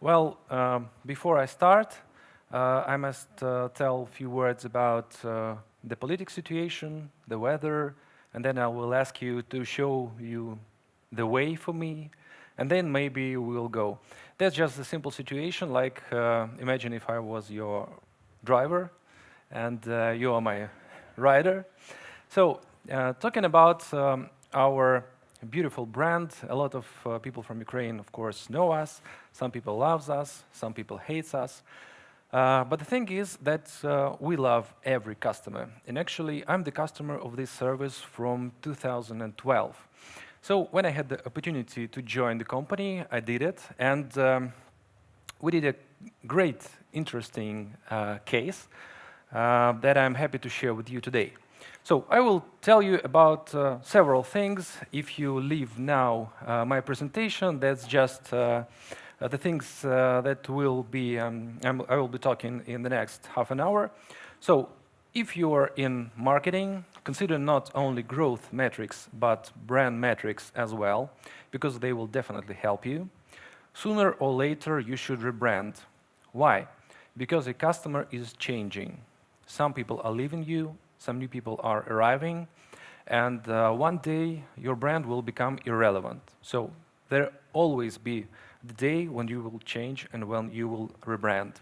Well, before I start, I must tell a few words about the political situation, the weather, and then I will ask you to show you the way for me, and then maybe we'll go. That's just a simple situation, like imagine if I was your driver and you are my rider. So, talking about our beautiful brand, a lot of people from Ukraine, of course, know us. Some people love us, some people hate us. But the thing is that we love every customer. And actually, I'm the customer of this service from 2012. So when I had the opportunity to join the company, I did it. And we did a great, interesting case that I'm happy to share with you today. So I will tell you about several things. If you leave now my presentation, that's just the things that will be I will be talking in the next half an hour. So if you are in marketing, consider not only growth metrics, but brand metrics as well, because they will definitely help you. Sooner or later, you should rebrand. Why? Because a customer is changing. Some people are leaving you, some new people are arriving, and one day your brand will become irrelevant. So there always be the day when you will change and when you will rebrand.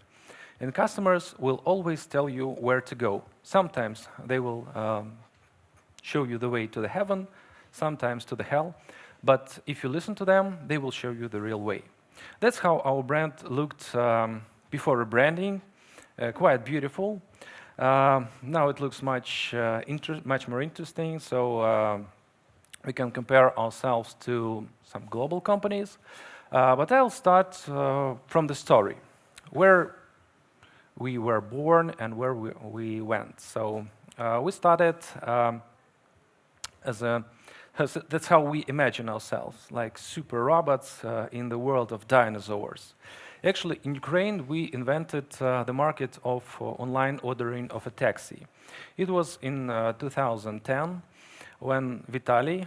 And customers will always tell you where to go. Sometimes they will show you the way to the heaven, sometimes to the hell, but if you listen to them, they will show you the real way. That's how our brand looked before rebranding, quite beautiful. Now it looks much more interesting, so we can compare ourselves to some global companies. But I'll start from the story, where we were born and where we went. So we started that's how we imagine ourselves, like super robots in the world of dinosaurs. Actually, in Ukraine, we invented the market of online ordering of a taxi. It was in 2010 when Vitaly,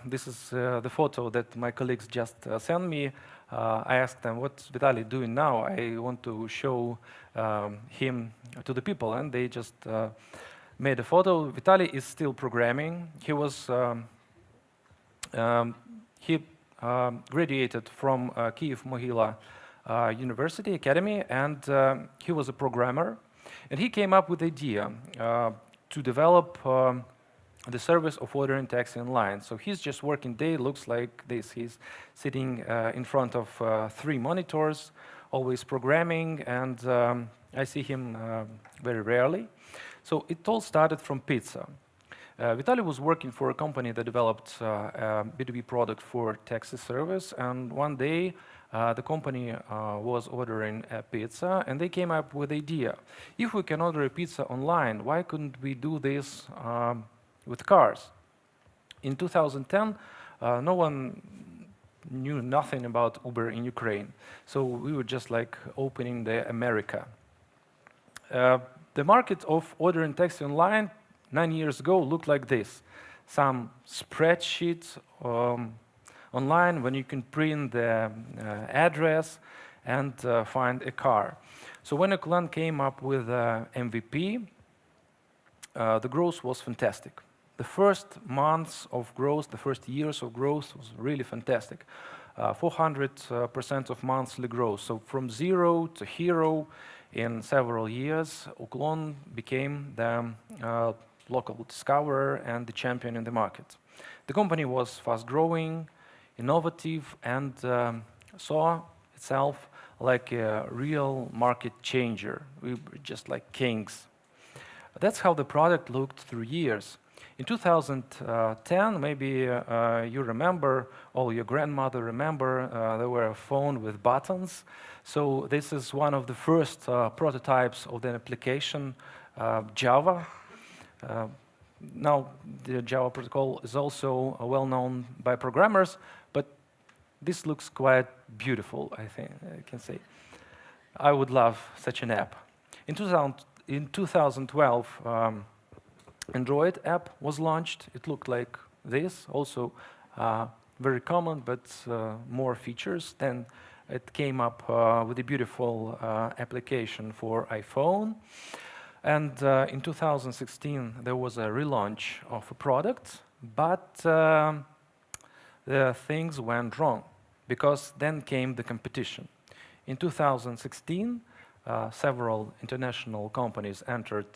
this is the photo that my colleagues just sent me, I asked them, what's Vitaly doing now? I want to show him to the people, and they just made a photo. Vitaly is still programming. He was he graduated from Kyiv-Mohyla University Academy, and he was a programmer. And he came up with the idea to develop the service of ordering taxi online. So his just working day looks like this. He's sitting in front of 3 monitors, always programming, and I see him very rarely. So it all started from pizza. Vitaly was working for a company that developed a B2B product for taxi service, and one day the company was ordering a pizza, and they came up with the idea, if we can order a pizza online, why couldn't we do this with cars? In 2010, no one knew nothing about Uber in Ukraine, so we were just like opening the America. The market of ordering taxi online 9 years ago looked like this. Some spreadsheets online when you can print the address and find a car. So when UKLON came up with MVP, the growth was fantastic. The first months of growth, the first years of growth was really fantastic. 400% of monthly growth. So from 0 to hero in several years, UKLON became the local discoverer and the champion in the market. The company was fast growing, innovative, and saw itself like a real market changer. We were just like kings. That's how the product looked through years. In 2010, maybe you remember, or your grandmother remember, there were a phone with buttons. So this is one of the first prototypes of the application, Java. Now, the Java protocol is also well known by programmers, but this looks quite beautiful, I think I can say. I would love such an app. In 2012, Android app was launched. It looked like this, also very common, but more features than it came up with a beautiful application for iPhone. And in 2016, there was a relaunch of a product, but the things went wrong because then came the competition. In 2016, several international companies entered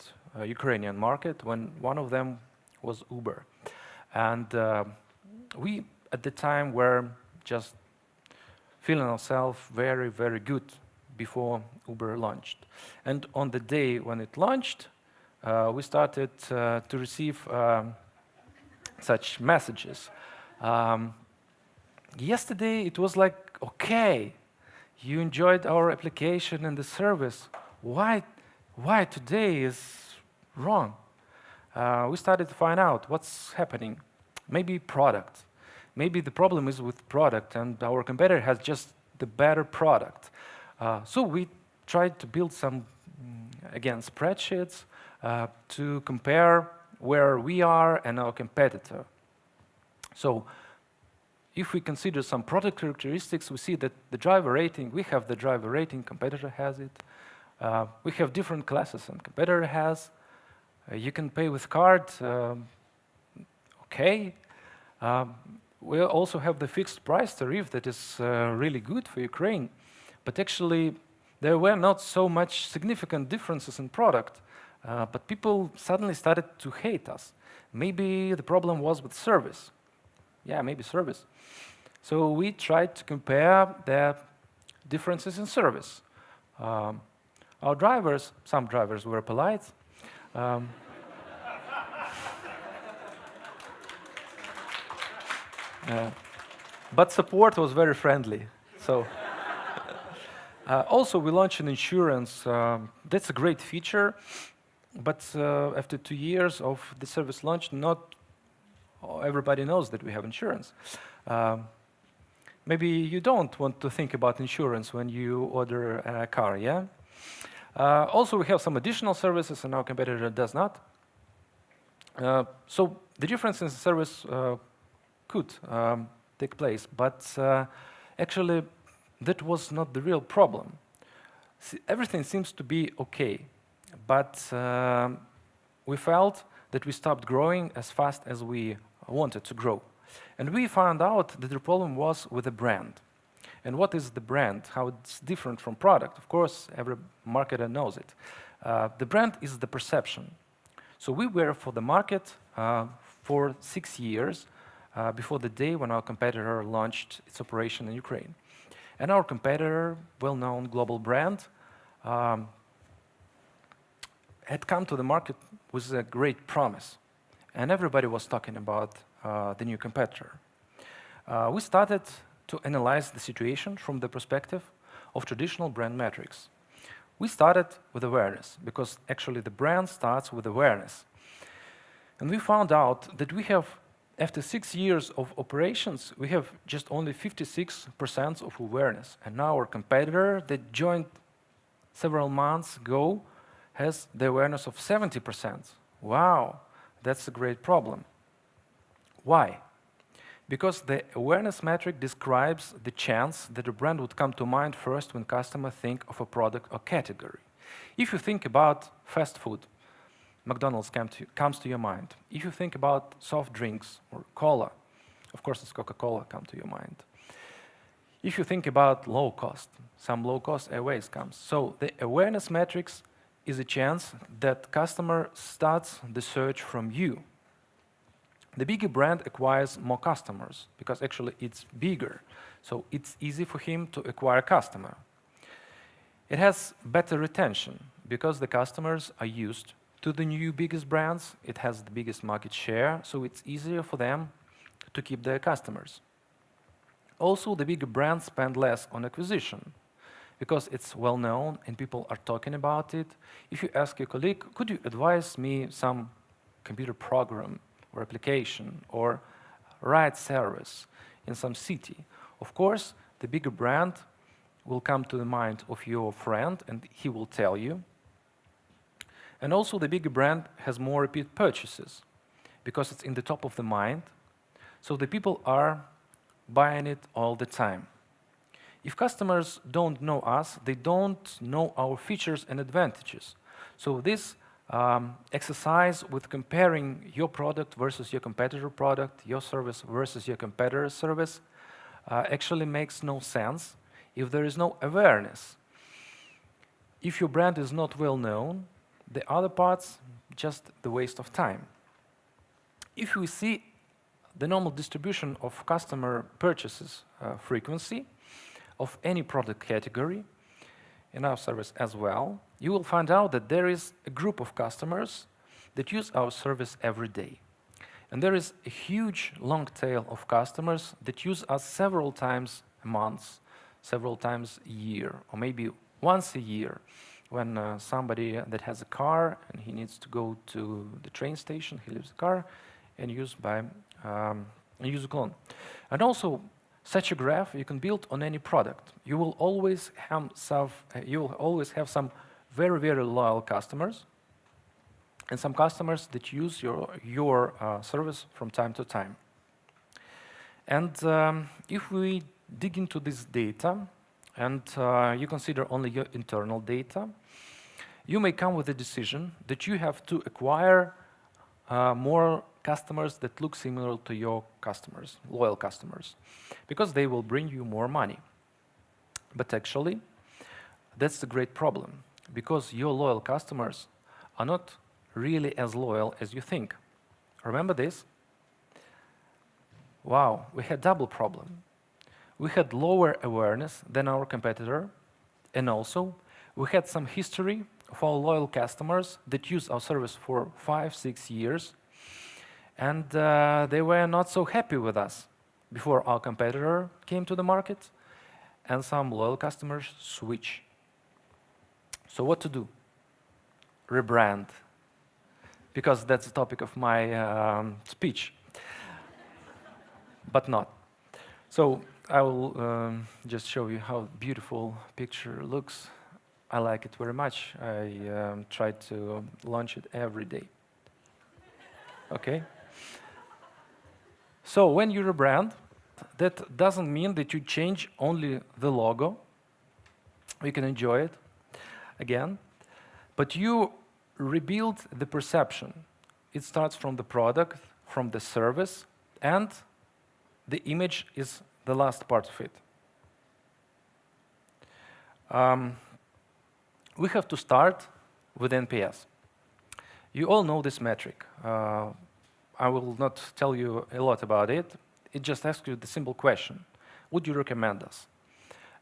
Ukrainian market when one of them was Uber. And we, at the time, were just feeling ourselves very, very good before Uber launched. And on the day when it launched, we started to receive such messages. Yesterday, it was like, okay, you enjoyed our application and the service. Why today is wrong? We started to find out what's happening. Maybe product. Maybe the problem is with product and our competitor has just the better product. So we tried to build some, again, spreadsheets to compare where we are and our competitor. So if we consider some product characteristics, we see that the driver rating, we have the driver rating, competitor has it. We have different classes and competitor has. You can pay with card, okay. We also have the fixed price tariff that is really good for Ukraine. But actually, there were not so much significant differences in product. But people suddenly started to hate us. Maybe the problem was with service. Yeah, maybe service. So we tried to compare the differences in service. Our drivers, some drivers were polite. But support was very friendly. So also we launched an insurance. That's a great feature. But after 2 years of the service launch, not everybody knows that we have insurance. Maybe you don't want to think about insurance when you order a car, yeah? Also, we have some additional services, and our competitor does not. So the difference in service could take place, but actually, that was not the real problem. See, everything seems to be okay, but we felt that we stopped growing as fast as we wanted to grow. And we found out that the problem was with the brand. And what is the brand? How it's different from product? Of course, every marketer knows it. The brand is the perception. So we were for the market for 6 years before the day when our competitor launched its operation in Ukraine. And our competitor, well-known global brand, had come to the market with a great promise. And everybody was talking about the new competitor. We started to analyze the situation from the perspective of traditional brand metrics. We started with awareness, because actually the brand starts with awareness. And we found out that we have, after 6 years of operations, we have just only 56% of awareness. And now our competitor that joined several months ago has the awareness of 70%. Wow, that's a great problem. Why? Because the awareness metric describes the chance that a brand would come to mind first when customers think of a product or category. If you think about fast food, McDonald's comes to your mind. If you think about soft drinks or cola, of course it's Coca-Cola come to your mind. If you think about low cost, some low cost airways comes. So the awareness metrics is a chance that customer starts the search from you. The bigger brand acquires more customers because actually it's bigger. So it's easy for him to acquire a customer. It has better retention because the customers are used to the new biggest brands. It has the biggest market share, so it's easier for them to keep their customers. Also, the bigger brands spend less on acquisition because it's well known and people are talking about it. If you ask your colleague, could you advise me some computer program or application or ride service in some city? Of course, the bigger brand will come to the mind of your friend and he will tell you. And also the bigger brand has more repeat purchases because it's in the top of the mind. So the people are buying it all the time. If customers don't know us, they don't know our features and advantages. So this exercise with comparing your product versus your competitor product, your service versus your competitor's service, actually makes no sense if there is no awareness. If your brand is not well known, the other parts just the waste of time. If we see the normal distribution of customer purchases frequency of any product category in our service as well, you will find out that there is a group of customers that use our service every day. And there is a huge long tail of customers that use us several times a month, several times a year, or maybe once a year, when somebody that has a car and he needs to go to the train station, he leaves the car and use UKLON. And also, such a graph you can build on any product. You will always have some very, very loyal customers and some customers that use your service from time to time. And if we dig into this data and you consider only your internal data, you may come with a decision that you have to acquire more customers that look similar to your customers, loyal customers, because they will bring you more money. But actually, that's the great problem, because your loyal customers are not really as loyal as you think. Remember this? Wow, we had double problem. We had lower awareness than our competitor, and also we had some history of our loyal customers that use our service for 5-6 years, and they were not so happy with us before our competitor came to the market, and some loyal customers switch. So what to do? Rebrand, because that's the topic of my speech, but not. So I will just show you how beautiful picture looks. I like it very much. I try to launch it every day. Okay? So when you rebrand, that doesn't mean that you change only the logo. You can enjoy it again, but you rebuild the perception. It starts from the product, from the service, and the image is the last part of it. We have to start with NPS. You all know this metric. I will not tell you a lot about it. It just asks you the simple question: would you recommend us?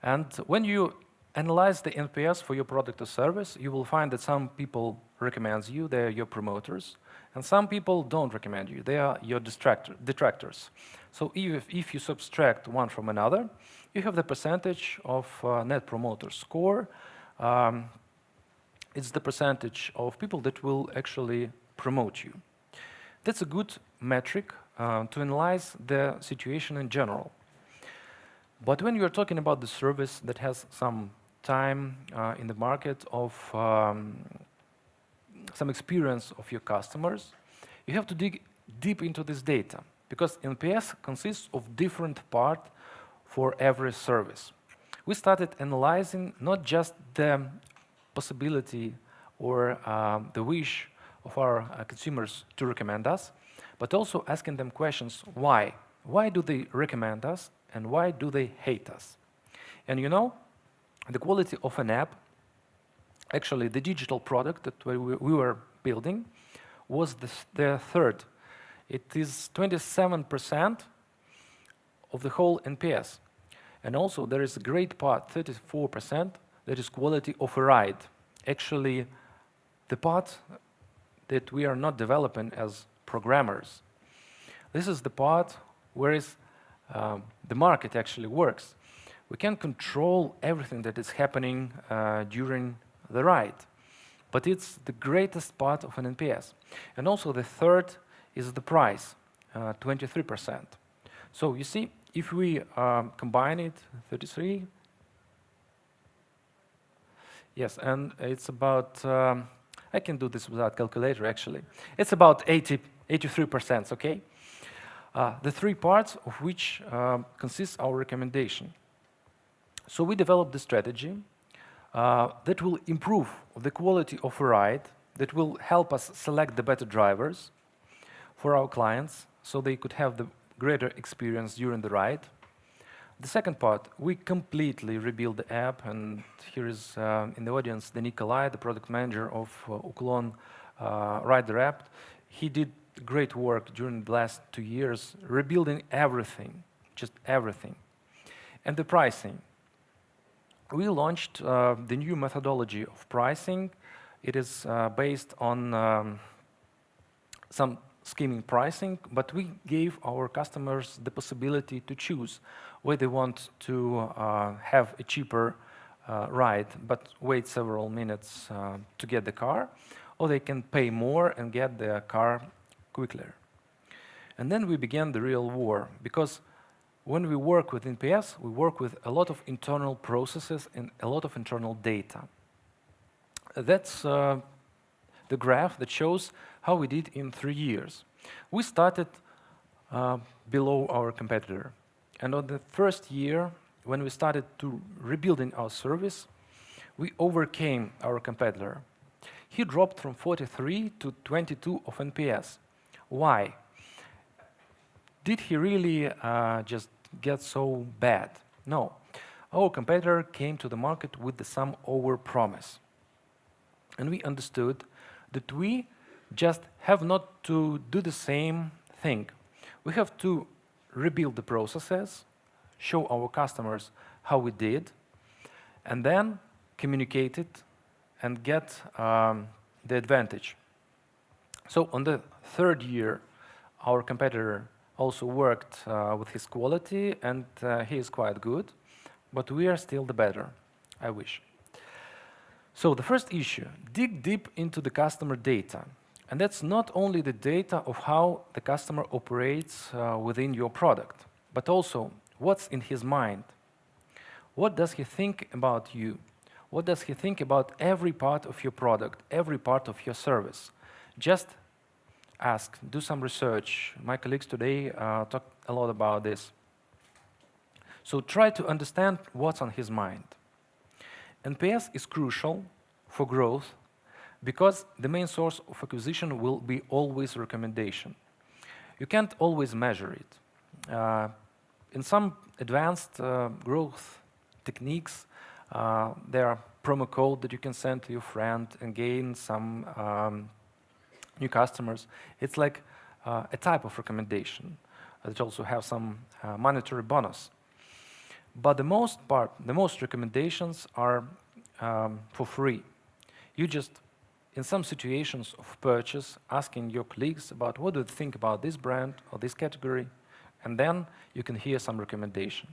And when you analyze the NPS for your product or service, you will find that some people recommend you, they are your promoters, and some people don't recommend you, they are your detractors. So if you subtract one from another, you have the percentage of net promoter score. It's the percentage of people that will actually promote you. That's a good metric to analyze the situation in general. But when you're talking about the service that has some time in the market, of some experience of your customers, you have to dig deep into this data, because NPS consists of different parts for every service. We started analyzing not just the possibility or the wish of our consumers to recommend us, but also asking them questions: why? Why do they recommend us, and why do they hate us? And you know, the quality of an app, actually the digital product that we were building, was the third. It is 27% of the whole NPS. And also there is a great part, 34%, that is quality of a ride. Actually, the part that we are not developing as programmers. This is the part where the market actually works. We can control everything that is happening during the ride, but it's the greatest part of an NPS. And also the third is the price, 23%. So you see, if we combine it, 33, yes, and it's about, I can do this without calculator actually. It's about 83%, okay? The three parts of which consists our recommendation. So we developed a strategy that will improve the quality of a ride, that will help us select the better drivers for our clients so they could have the greater experience during the ride. The second part, we completely rebuilt the app, and here is in the audience the Nikolai, the product manager of UKLON Rider app. He did great work during the last 2 years, rebuilding everything, just everything. And the pricing. We launched the new methodology of pricing. It is based on some scheming pricing, but we gave our customers the possibility to choose where they want to have a cheaper ride, but wait several minutes to get the car, or they can pay more and get the car quicker. And then we began the real war, because when we work with NPS, we work with a lot of internal processes and a lot of internal data. That's the graph that shows how we did in 3 years. We started below our competitor. And on the first year, when we started to rebuilding our service, we overcame our competitor. He dropped from 43 to 22 of NPS. Why? Did he really just get so bad? No. Our competitor came to the market with some over-promise. And we understood that we just have not to do the same thing. We have to rebuild the processes, show our customers how we did, and then communicate it and get the advantage. So on the third year, our competitor also worked with his quality, and he is quite good, but we are still the better, I wish. So the first issue, dig deep into the customer data. And that's not only the data of how the customer operates within your product, but also what's in his mind. What does he think about you? What does he think about every part of your product, every part of your service? Just ask, do some research. My colleagues today talk a lot about this. So try to understand what's on his mind. NPS is crucial for growth because the main source of acquisition will be always recommendation. You can't always measure it. In some advanced growth techniques, there are promo code that you can send to your friend and gain some new customers. It's like a type of recommendation that also have some monetary bonus. But the most recommendations are for free. You just, in some situations of purchase, asking your colleagues about what do they think about this brand or this category, and then you can hear some recommendation.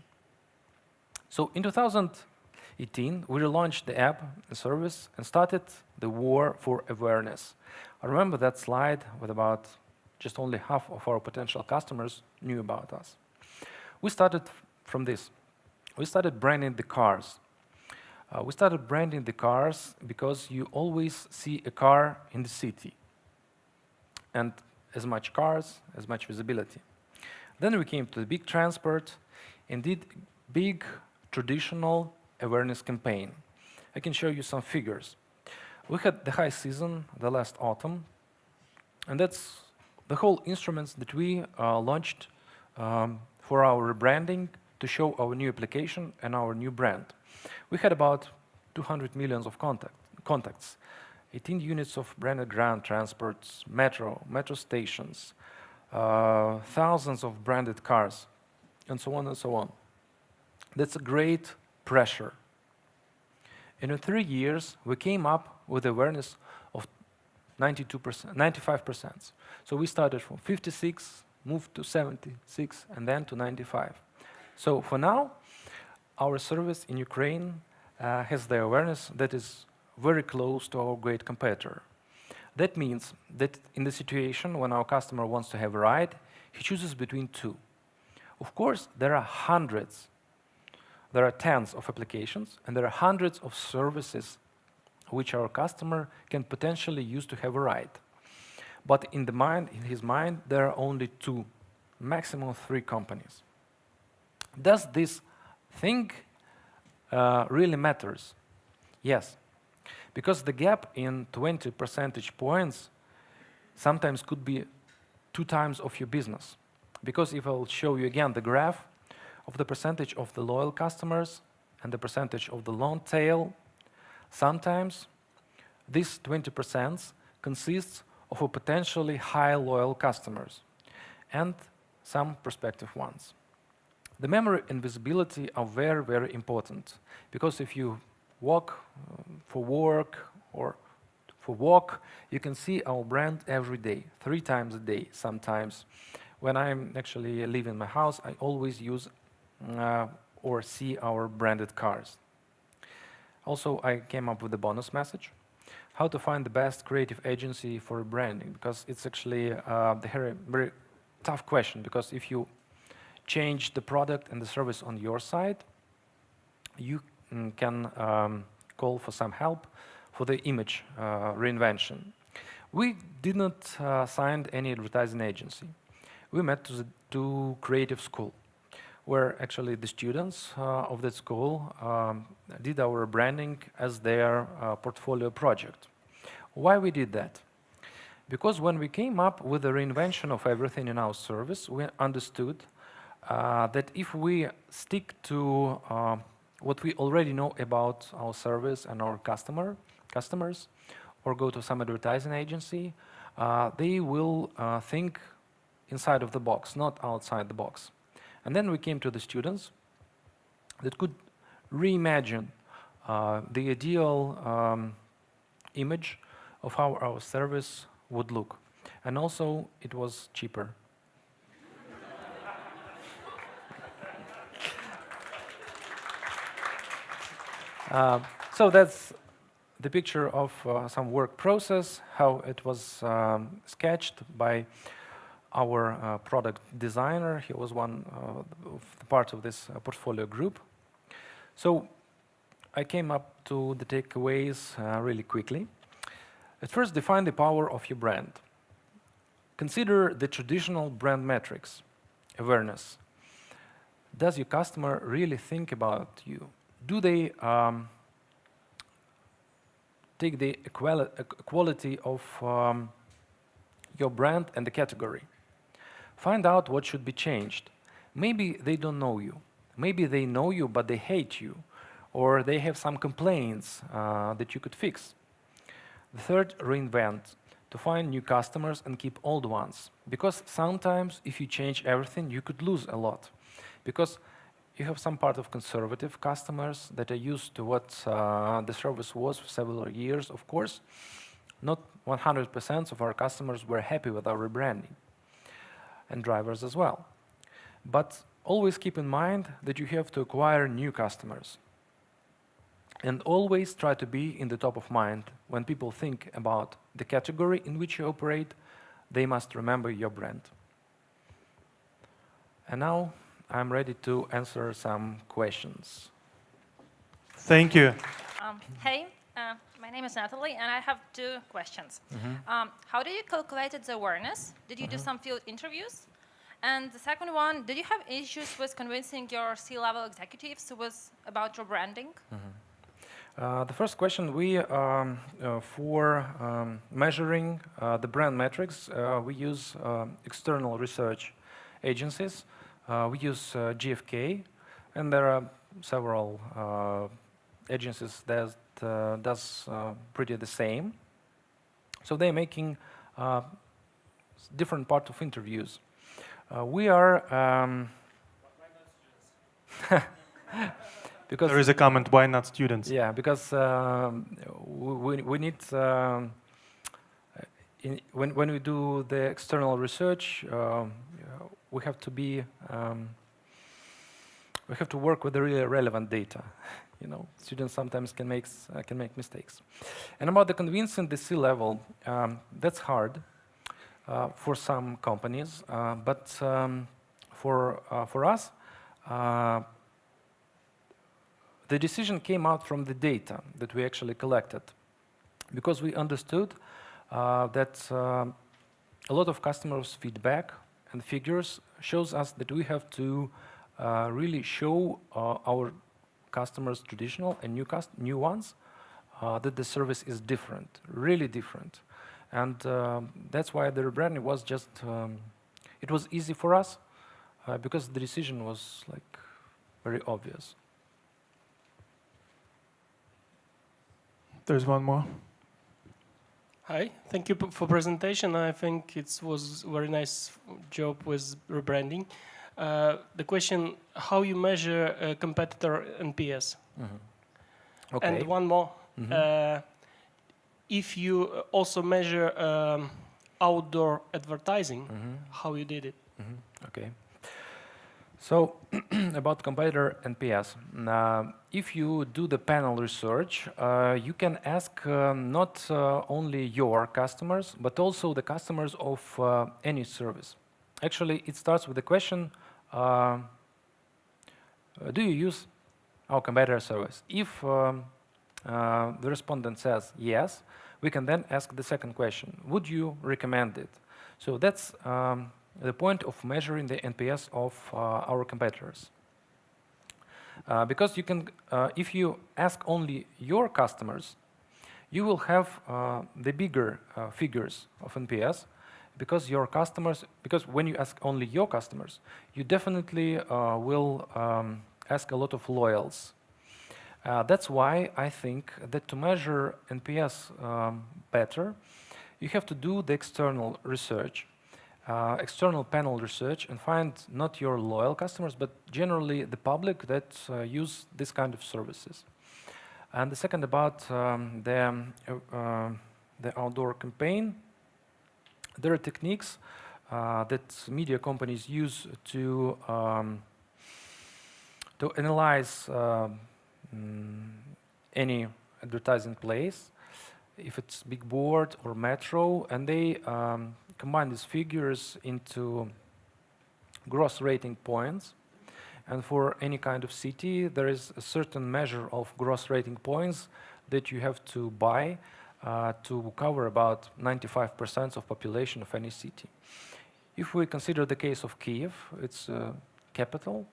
So in 2018, we relaunched the app and service and started the war for awareness. I remember that slide with about just only half of our potential customers knew about us. We started from this. We started branding the cars. We started branding the cars because you always see a car in the city. And as much cars, as much visibility. Then we came to the big transport and did big traditional awareness campaign. I can show you some figures. We had the high season, the last autumn, and that's the whole instruments that we launched for our rebranding to show our new application and our new brand. We had about 200 million of contacts, 18 units of branded ground transports, metro stations, thousands of branded cars, and so on and so on. That's a great pressure. And in 3 years, we came up with awareness of 95%. So we started from 56, moved to 76, and then to 95. So for now, our service in Ukraine has the awareness that is very close to our great competitor. That means that in the situation when our customer wants to have a ride, he chooses between two. Of course, there are hundreds, there are tens of applications, and there are hundreds of services which our customer can potentially use to have a ride. But in his mind, there are only two, maximum 3 companies. Does this thing really matters? Yes, because the gap in 20 percentage points sometimes could be 2 times of your business. Because if I'll show you again the graph of the percentage of the loyal customers and the percentage of the long tail, sometimes this 20% consists of a potentially high loyal customers and some prospective ones. The memory and visibility are very, very important, because if you walk for work or for walk, you can see our brand every day, 3 times a day sometimes. When I'm actually leaving my house, I always use or see our branded cars. Also, I came up with a bonus message: how to find the best creative agency for branding, because it's actually a very tough question, because if you change the product and the service on your side, you can call for some help for the image reinvention. We did not sign any advertising agency. We met to creative school, where actually the students of that school did our branding as their portfolio project. Why we did that? Because when we came up with the reinvention of everything in our service, we understood that if we stick to what we already know about our service and our customers, or go to some advertising agency, they will think inside of the box, not outside the box. And then we came to the students that could reimagine the ideal image of how our service would look. And also, it was cheaper. So that's the picture of some work process, how it was sketched by our product designer. He was one of the part of this portfolio group. So I came up to the takeaways really quickly. At first, define the power of your brand. Consider the traditional brand metrics. Awareness. Does your customer really think about you? Do they take the quality of your brand and the category? Find out what should be changed. Maybe they don't know you. Maybe they know you, but they hate you, or they have some complaints that you could fix. The third, reinvent, to find new customers and keep old ones. Because sometimes if you change everything, you could lose a lot. Because you have some part of conservative customers that are used to what the service was for several years. Of course, not 100% of our customers were happy with our rebranding, and drivers as well. But always keep in mind that you have to acquire new customers. And always try to be in the top of mind. When people think about the category in which you operate, they must remember your brand. And now I'm ready to answer some questions. Thank you. Hey, my name is Natalie, and I have 2 questions. How did you calculate the awareness? Did you do some field interviews? And the second one, did you have issues with convincing your C-level executives about your branding? The first question, for measuring the brand metrics, we use external research agencies. We use GfK, and there are several agencies that does pretty the same. So they're making different part of interviews. We are because there is a comment, why not students? Yeah, because we need when we do the external research, we have to be we have to work with the really relevant data. You know, students sometimes can make mistakes. And about the convincing the C-level, that's hard for some companies, but for us, the decision came out from the data that we actually collected, because we understood that a lot of customers' feedback and figures shows us that we have to really show our customers, traditional and new ones, that the service is different, really different. And that's why the rebranding was just, it was easy for us because the decision was like very obvious. There's one more. Hi, thank you for presentation. I think it was very nice job with rebranding. The question, how you measure a competitor NPS? Okay. And one more, if you also measure outdoor advertising, how you did it? Okay. So about competitor NPS, if you do the panel research, you can ask not only your customers, but also the customers of any service. Actually, it starts with the question, do you use our competitor service? If the respondent says yes, we can then ask the second question, would you recommend it? So that's the point of measuring the NPS of our competitors. Because you can, if you ask only your customers, you will have the bigger figures of NPS, because your customers, because when you ask only your customers, you definitely will ask a lot of loyals. That's why I think that to measure NPS better, you have to do the external research. External panel research and find not your loyal customers, but generally the public that use this kind of services. And the second about the outdoor campaign, there are techniques that media companies use to analyze any advertising place, if it's big board or metro, and they combine these figures into gross rating points. And for any kind of city, there is a certain measure of gross rating points that you have to buy to cover about 95% of population of any city. If we consider the case of Kyiv, it's a capital,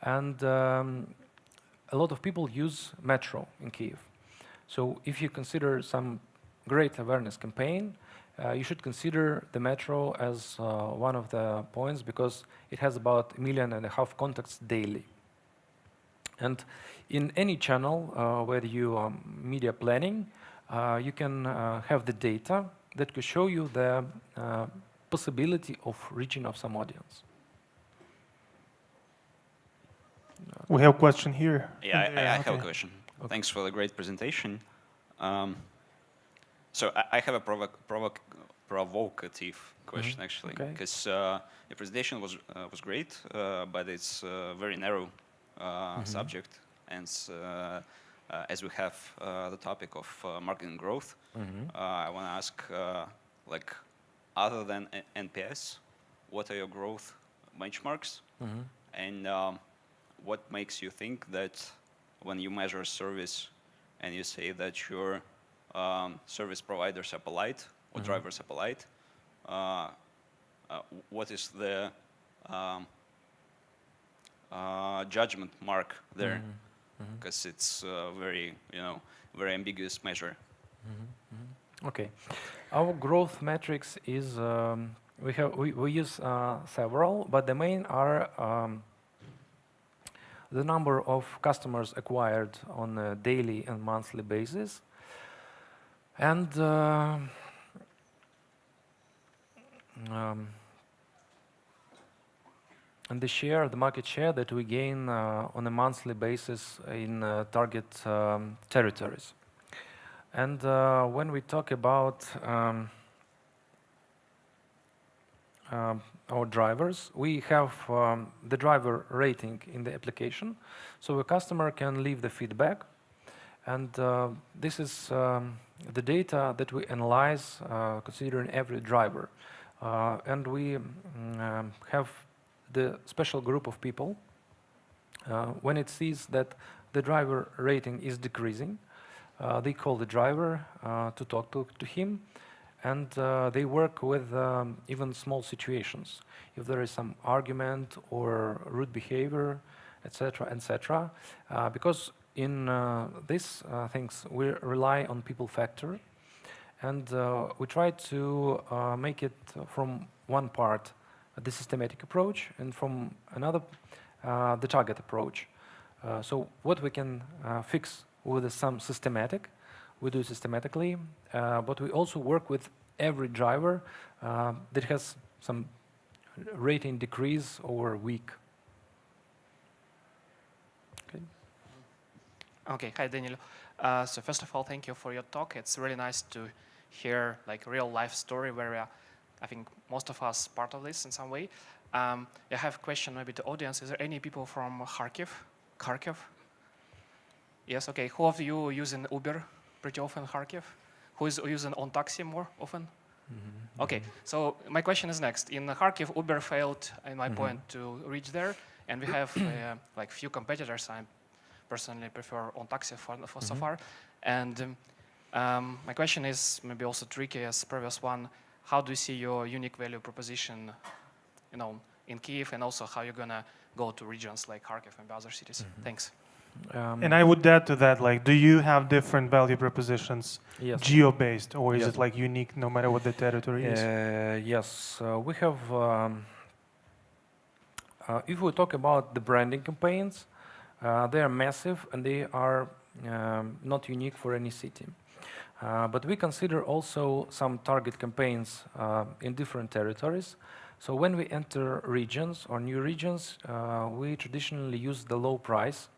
and a lot of people use metro in Kyiv. So if you consider some great awareness campaign, you should consider the metro as one of the points, because it has about 1.5 million contacts daily. And in any channel where you media planning, you can have the data that could show you the possibility of reaching of some audience. We have a question here. Yeah, I have a okay. question. Okay. Thanks for the great presentation. So I have a provocative question, actually, because your presentation was great, but it's a very narrow subject, and as we have the topic of marketing growth, I want to ask, like, other than NPS, what are your growth benchmarks, and what makes you think that when you measure service and you say that your service providers are polite or drivers are polite, what is the judgment mark there? Because it's a very, very ambiguous measure. Okay, our growth metrics is we use several, but the main are the number of customers acquired on a daily and monthly basis, and the share, the market share that we gain on a monthly basis in target territories. And when we talk about our drivers, we have the driver rating in the application, so a customer can leave the feedback, and this is the data that we analyze considering every driver, and we have the special group of people when it sees that the driver rating is decreasing, they call the driver to talk to him, and they work with even small situations. If there is some argument or rude behavior, etc., etc. Because in these things we rely on people factor, and we try to make it from one part the systematic approach, and from another the target approach. So what we can fix with some systematic, we do systematically, but we also work with every driver that has some rating decrease over a week. Okay. Okay, hi Daniel. So first of all, thank you for your talk. It's really nice to hear like real life story where we are, I think most of us part of this in some way. I have a question maybe to audience. Is there any people from Kharkiv? Yes, okay. Who of you using Uber pretty often in Kharkiv? Who is using on taxi more often? Mm-hmm. Okay, so my question is next. In Kharkiv, Uber failed, in my point, to reach there, and we have like few competitors. I personally prefer on taxi for so far. And my question is maybe also tricky as previous one. How do you see your unique value proposition, in Kyiv, and also how you're gonna go to regions like Kharkiv and other cities? Thanks. And I would add to that, like, do you have different value propositions, Yes. geo-based, or is Yes. it like unique no matter what the territory is? Yes, we have. If we talk about the branding campaigns, they are massive and they are not unique for any city. But we consider also some target campaigns in different territories. So when we enter regions or new regions, we traditionally use the low price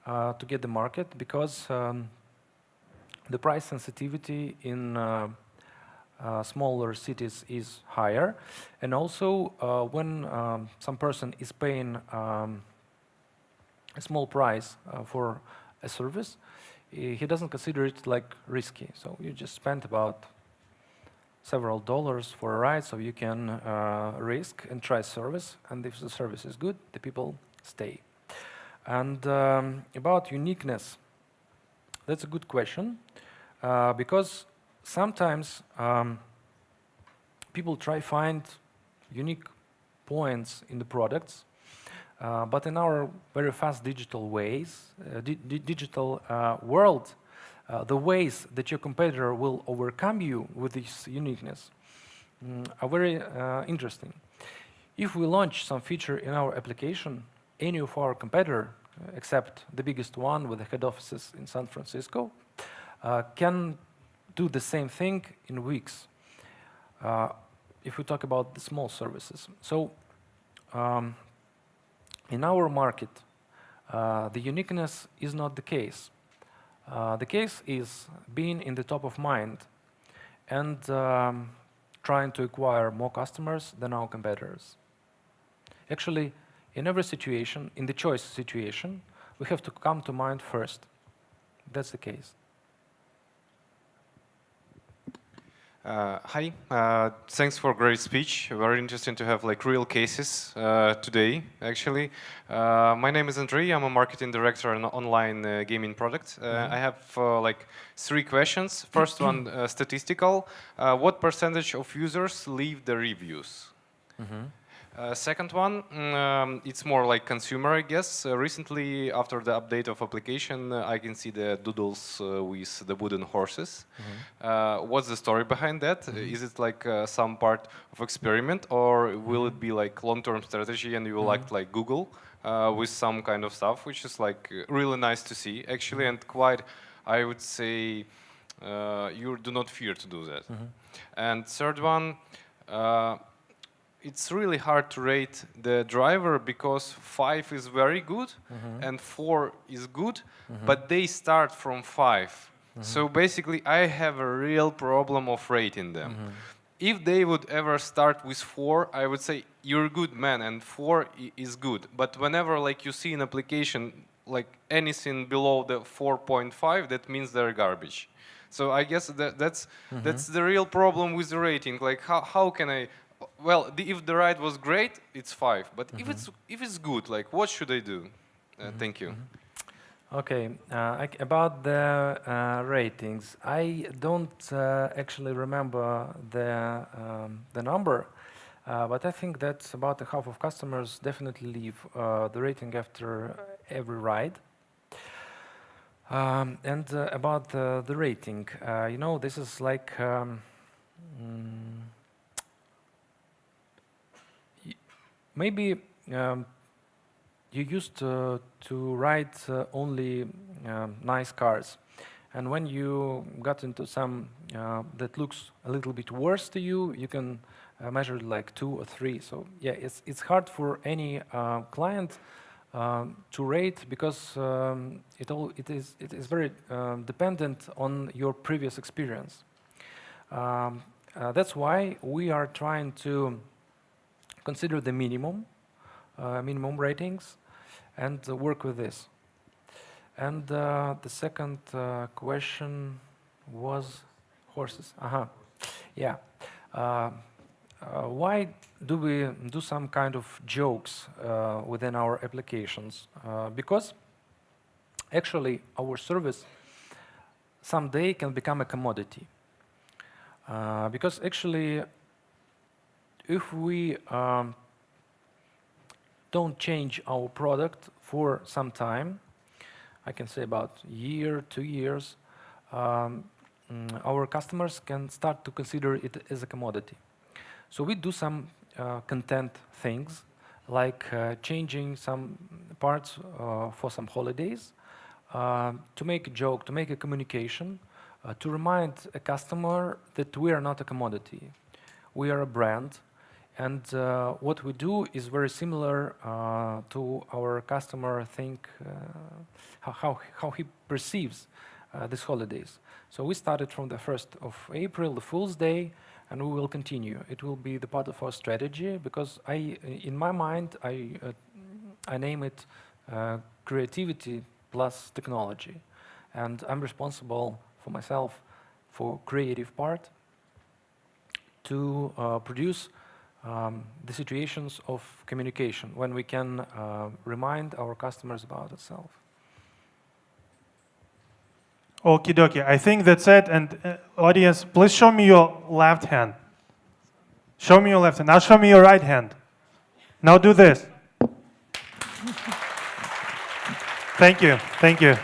to get the market, because the price sensitivity in smaller cities is higher, and also when some person is paying a small price for a service, he doesn't consider it like risky. So you just spent about several dollars for a ride, so you can risk and try service, and if the service is good, the people stay. And about uniqueness, that's a good question, because sometimes people try find unique points in the products, but in our very fast digital ways, digital world, the ways that your competitor will overcome you with this uniqueness are very interesting. If we launch some feature in our application, any of our competitor, except the biggest one with the head offices in San Francisco, can do the same thing in weeks. If we talk about the small services. So in our market, the uniqueness is not the case. The case is being in the top of mind and trying to acquire more customers than our competitors. Actually, in every situation, in the choice situation, we have to come to mind first. That's the case. Hi, thanks for a great speech. Very interesting to have like real cases today, actually. My name is Andrei. I'm a marketing director in an online gaming product. I have like 3 questions. First one, statistical. What percentage of users leave the reviews? Second one, it's more like consumer, I guess. Recently, after the update of application, I can see the doodles with the wooden horses. What's the story behind that? Is it like some part of experiment, or will it be like long-term strategy and you will act like Google with some kind of stuff, which is like really nice to see, actually, and quite, I would say, you do not fear to do that. And third one, it's really hard to rate the driver because 5 is very good and 4 is good, but they start from 5. So basically, I have a real problem of rating them. If they would ever start with 4, I would say you're a good man, and 4 is good. But whenever like you see an application like anything below the 4.5, that means they're garbage. So I guess that's the real problem with the rating. Like how can I? Well, if the ride was great, it's 5. But if it's good, like what should I do? Thank you. Okay, about the ratings, I don't actually remember the number, But I think that about a half of customers definitely leave the rating after every ride. And about the rating, you know, this is like maybe you used to ride only nice cars, and when you got into some that looks a little bit worse to you, you can measure like 2 or 3. So yeah, it's hard for any client to rate because it is very dependent on your previous experience. That's why we are trying to consider the minimum ratings and work with this. And the second question was horses. Yeah. Why do we do some kind of jokes within our applications? Because actually our service someday can become a commodity. Because actually, if we don't change our product for some time, I can say about a year, 2 years, our customers can start to consider it as a commodity. So we do some content things, like changing some parts for some holidays, to make a joke, to make a communication, to remind a customer that we are not a commodity. We are a brand, and what we do is very similar to our customer how he perceives these holidays. So we started from the 1st of April, the Fool's Day, and we will continue. It will be the part of our strategy because in my mind, I name it creativity plus technology, and I'm responsible for myself for creative part to produce the situations of communication when we can remind our customers about itself. Okie dokie. I think that's it. And audience, please show me your left hand. Show me your left hand. Now show me your right hand. Now do this. Thank you. Thank you.